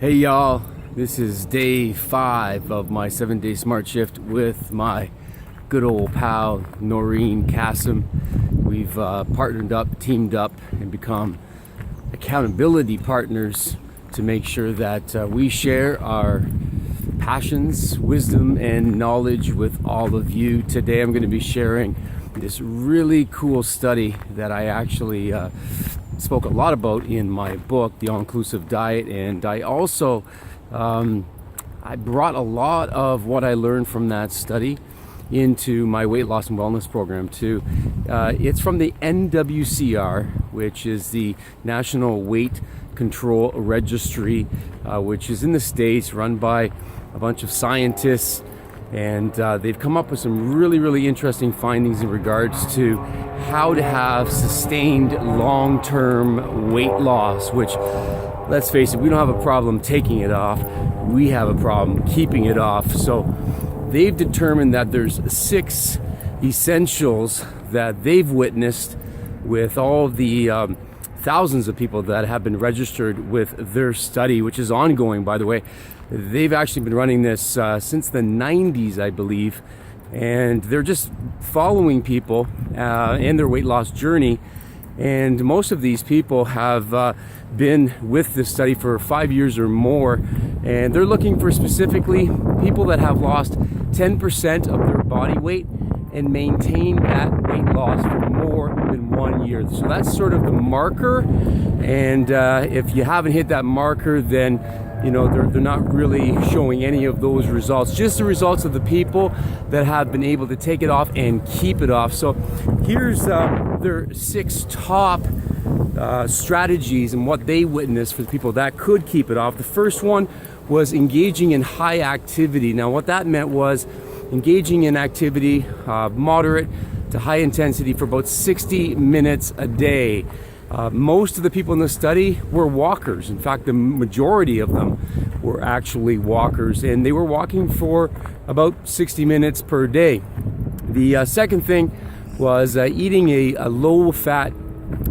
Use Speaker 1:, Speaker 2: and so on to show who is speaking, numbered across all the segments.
Speaker 1: Hey y'all, this is day 5 of my 7-day smart shift with my good old pal Noreen Kassim. We've partnered up, teamed up, and become accountability partners to make sure that we share our passions, wisdom, and knowledge with all of you. Today I'm going to be sharing this really cool study that I actually spoke a lot about in my book, The All-Inclusive Diet, and I also I brought a lot of what I learned from that study into my weight loss and wellness program too. It's from the NWCR, which is the National Weight Control Registry, which is in the States, run by a bunch of scientists, and they've come up with some really interesting findings in regards to how to have sustained long-term weight loss, which, let's face it, we don't have a problem taking it off, we have a problem keeping it off. So they've determined that there's 6 essentials that they've witnessed with all the thousands of people that have been registered with their study, which is ongoing, by the way. They've actually been running this since the 90s, I believe, and they're just following people in their weight loss journey. And most of these people have been with this study for 5 years or more, and they're looking for specifically people that have lost 10% of their body weight and maintain that weight loss for more than 1 year. So that's sort of the marker, and if you haven't hit that marker, then they're not really showing any of those results, just the results of the people that have been able to take it off and keep it off. So here's their 6 top strategies and what they witnessed for the people that could keep it off. The first one was engaging in high activity. Now what that meant was engaging in activity, moderate to high intensity, for about 60 minutes a day. Most of the people in the study were walkers. In fact, the majority of them were actually walkers, and they were walking for about 60 minutes per day. The second thing was eating a low-fat,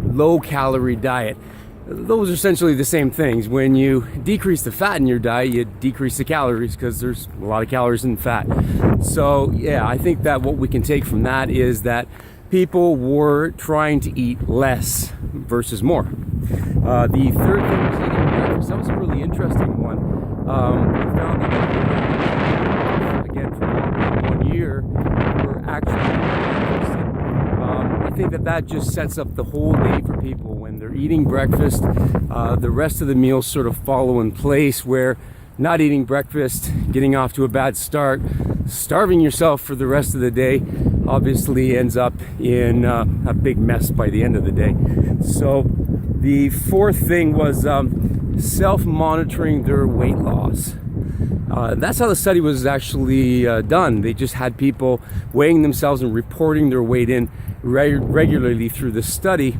Speaker 1: low-calorie diet. Those are essentially the same things. When you decrease the fat in your diet, you decrease the calories because there's a lot of calories in fat. So yeah, I think that what we can take from that is that people were trying to eat less versus more. The third thing was eating breakfast. That was a really interesting one. We found that, again, for longer than 1 year, were actually I think that just sets up the whole day for people. When they're eating breakfast, the rest of the meals sort of follow in place, where not eating breakfast, getting off to a bad start, starving yourself for the rest of the day, obviously ends up in a big mess by the end of the day. So the fourth thing was self-monitoring their weight loss. That's how the study was actually done. They just had people weighing themselves and reporting their weight in regularly through the study.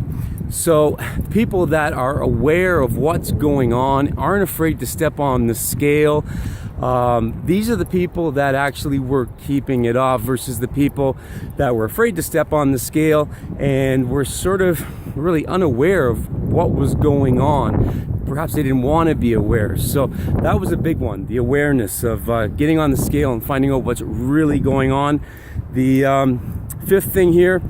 Speaker 1: So people that are aware of what's going on, aren't afraid to step on the scale, these are the people that actually were keeping it off, versus the people that were afraid to step on the scale and were sort of really unaware of what was going on. Perhaps they didn't want to be aware. So that was a big one, the awareness of getting on the scale and finding out what's really going on. The fifth thing here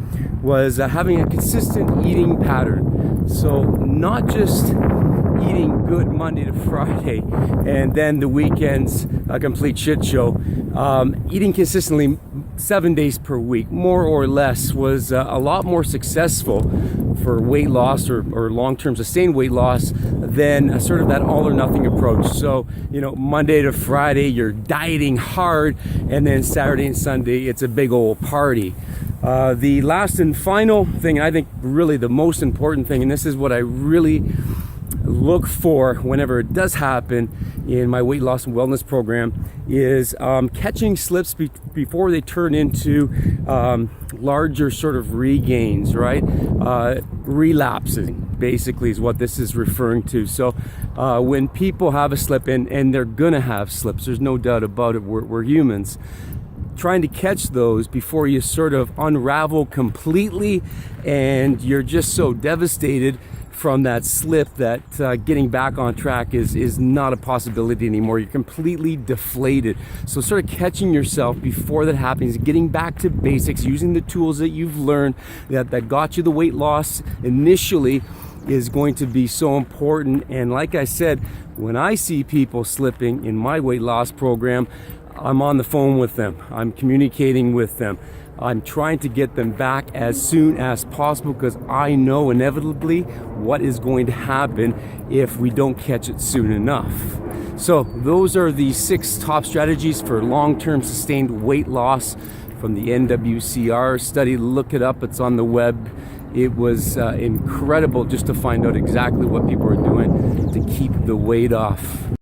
Speaker 1: was having a consistent eating pattern. So not just eating good Monday to Friday and then the weekends a complete shit show. Eating consistently 7 days per week, more or less, was a lot more successful for weight loss or long-term sustained weight loss than sort of that all or nothing approach. So, Monday to Friday, you're dieting hard, and then Saturday and Sunday, it's a big old party. The last and final thing, and I think really the most important thing, and this is what I really look for whenever it does happen in my weight loss and wellness program, is catching slips before they turn into larger sort of regains, right? Relapsing basically is what this is referring to. So when people have a slip, and they're gonna have slips, there's no doubt about it, we're humans, trying to catch those before you sort of unravel completely and you're just so devastated from that slip that getting back on track is not a possibility anymore. You're completely deflated. So sort of catching yourself before that happens, getting back to basics, using the tools that you've learned that got you the weight loss initially is going to be so important. And like I said, when I see people slipping in my weight loss program, I'm on the phone with them. I'm communicating with them. I'm trying to get them back as soon as possible because I know inevitably what is going to happen if we don't catch it soon enough. So those are the 6 top strategies for long-term sustained weight loss from the NWCR study. Look it up, it's on the web. It was incredible just to find out exactly what people are doing to keep the weight off.